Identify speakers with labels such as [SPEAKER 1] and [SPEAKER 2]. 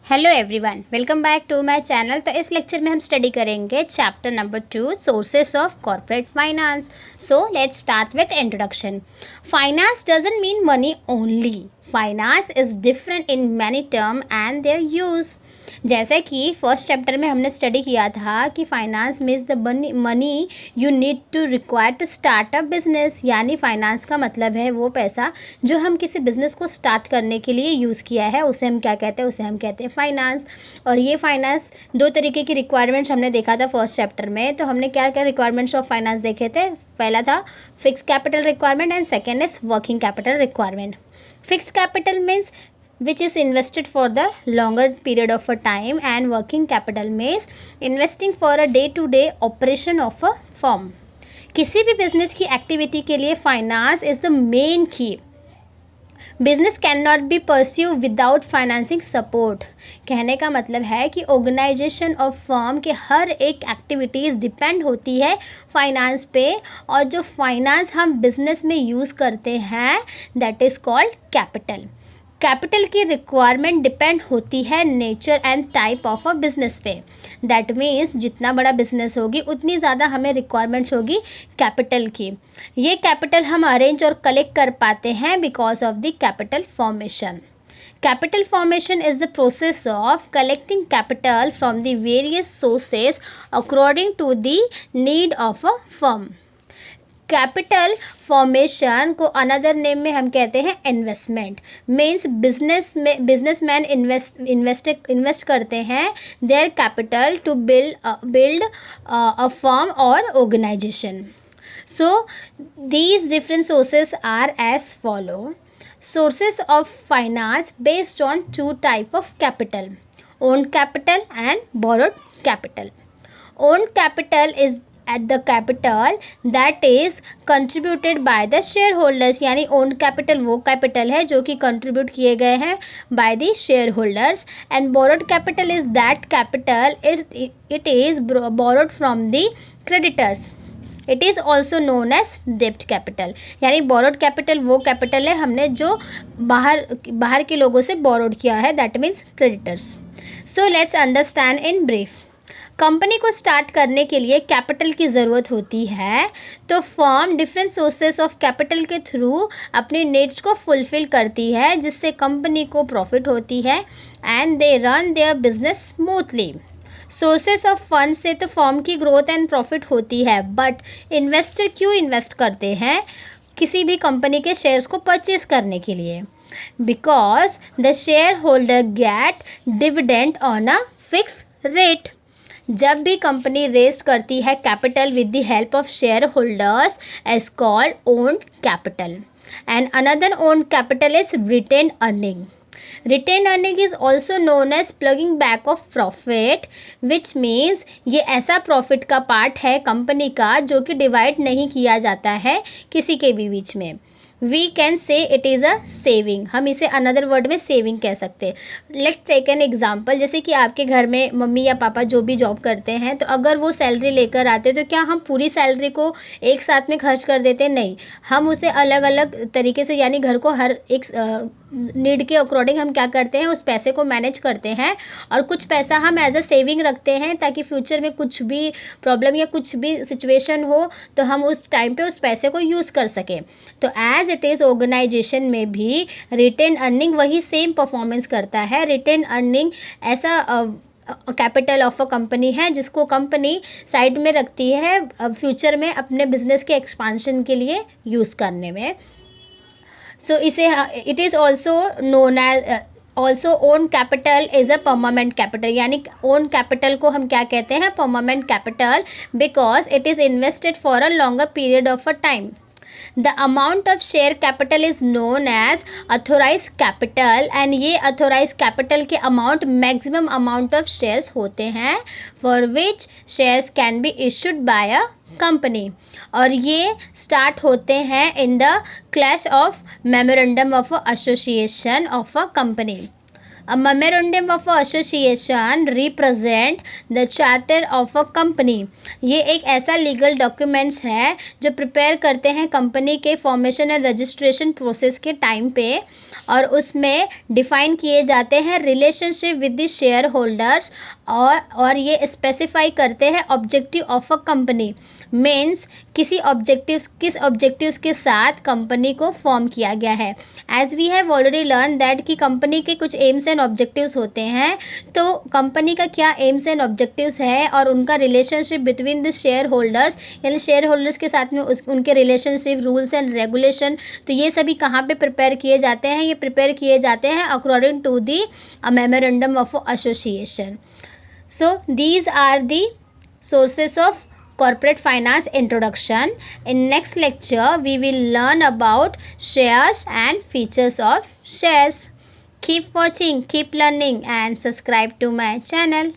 [SPEAKER 1] Hello everyone, welcome back to my channel. तो इस lecture में हम स्टडी करेंगे chapter number 2 sources of corporate finance. So let's start with introduction. Finance doesn't mean money only. Finance is different in many term and their use. जैसे कि first chapter में हमने study किया था कि finance means the money you need to require to start a business, यानी finance का मतलब है वो पैसा जो हम किसी बिजनेस को स्टार्ट करने के लिए यूज़ किया है, उसे हम क्या कहते हैं, उसे हम कहते हैं फाइनेंस। और ये फाइनेंस दो तरीके की रिक्वायरमेंट्स हमने देखा था फर्स्ट चैप्टर में। तो हमने क्या क्या रिक्वायरमेंट्स ऑफ फाइनेंस देखे थे। पहला था fix capital requirement and second is working capital requirement. Fix capital means which is invested for the longer period of a time, and working capital means investing for a day to day operation of a firm. किसी भी business की activity के लिए finance is the main की। Business can not be pursue without financing support. कहने का मतलब है कि ऑर्गेनाइजेशन और फर्म के हर एक एक्टिविटीज़ डिपेंड होती है फाइनेंस पे, और जो फाइनेंस हम बिजनेस में यूज़ करते हैं that is called capital. Capital की रिक्वायरमेंट डिपेंड होती है nature and type of a business पे। दैट मीन्स जितना बड़ा बिजनेस होगी उतनी ज़्यादा हमें रिक्वायरमेंट्स होगी कैपिटल की। ये कैपिटल हम अरेंज और कलेक्ट कर पाते हैं because of the capital formation. Capital formation is the process of collecting capital from the various sources according to the need of a firm. Capital formation को another name में हम कहते हैं इन्वेस्टमेंट। मीन्स बिजनेसमैन इन्वेस्ट करते हैं their capital to build a firm और organisation. So these different sources are as follow. Sources of finance based on to type of capital, owned capital and borrowed capital. Owned capital is at the capital that is contributed by the shareholders, यानी owned capital वो capital है जो कि contribute किए गए हैं by the shareholders, and borrowed capital is that capital it is borrowed from the creditors. It is also known as डेप्ट capital, यानी बोरोड कैपिटल वो कैपिटल है हमने जो बाहर के लोगों से बोरोड किया है, that means creditors. So let's understand in brief. Company को स्टार्ट करने के लिए कैपिटल की ज़रूरत होती है, तो firm different sources of capital के थ्रू अपनी नीड्स को फुलफ़िल करती है, जिससे कंपनी को प्रॉफिट होती है and they run their business smoothly. Sources of fund से तो फर्म की ग्रोथ एंड प्रॉफिट होती है, बट इन्वेस्टर क्यों इन्वेस्ट करते हैं किसी भी कंपनी के शेयर्स को परचेज करने के लिए? Because the share holder get dividend on a fix rate. जब भी कंपनी रेज करती है capital with the help of share holders as called owned capital, and another owned capital is retain earning. Retained earning is also known as plugging back of profit, which means ये ऐसा profit का part है company का जो कि divide नहीं किया जाता है किसी के भी बीच में। We can say it is a saving, हम इसे अनदर वर्ड में सेविंग कह सकते हैं। लेट्स टेक एन एग्जांपल, जैसे कि आपके घर में मम्मी या पापा जो भी जॉब करते हैं, तो अगर वो सैलरी लेकर आते तो क्या हम पूरी सैलरी को एक साथ में खर्च कर देते? नहीं, हम उसे अलग अलग तरीके से, यानी घर को हर एक नीड के अकॉर्डिंग हम क्या करते हैं, उस पैसे को मैनेज करते हैं, और कुछ पैसा हम एज अ सेविंग रखते हैं ताकि फ्यूचर में कुछ भी प्रॉब्लम या कुछ भी सिचुएशन हो तो हम उस टाइम पे उस पैसे को यूज़ कर सकें। तो एज इट इज़ ऑर्गेनाइजेशन में भी रिटेन अर्निंग वही सेम परफॉर्मेंस करता है। रिटेन अर्निंग ऐसा कैपिटल ऑफ अ कंपनी है जिसको कंपनी साइड में रखती है फ्यूचर में अपने बिजनेस के एक्सपांशन के लिए यूज़ करने में। सो इसे it is also known as also own capital is a permanent capital, यानी ओन कैपिटल को हम क्या कहते हैं, permanent capital, because it is invested for a longer period of a time. The amount of share capital is known as authorized capital, and ये authorized capital के amount maximum amount of shares होते हैं for which shares can be issued by a company, और ये start होते हैं in the clause of memorandum of association of a company. A memorandum of association represent the charter of a company. ये एक ऐसा legal documents है जो prepare करते हैं कंपनी के फॉर्मेशन एंड रजिस्ट्रेशन प्रोसेस के टाइम पे, और उसमें डिफाइन किए जाते हैं relationship with the share holders, और ये स्पेसिफाई करते हैं objective of a company. Means किस ऑब्जेक्टिव्स के साथ कंपनी को फॉर्म किया गया है। As we have already learn that कि कंपनी के कुछ एम्स एंड ऑब्जेक्टिव्स होते हैं, तो कंपनी का क्या एम्स एंड ऑब्जेक्टिव्स है और उनका relationship between the share holders, यानी शेयर होल्डर्स के साथ में उनके रिलेशनशिप, रूल्स एंड रेगुलेशन, तो ये सभी कहाँ पे प्रिपेयर किए जाते हैं? ये प्रिपेयर किए जाते हैं according to the memorandum of association. So these are the sources of corporate finance introduction. In next lecture we will learn about shares and features of shares. Keep watching, keep learning and subscribe to my channel.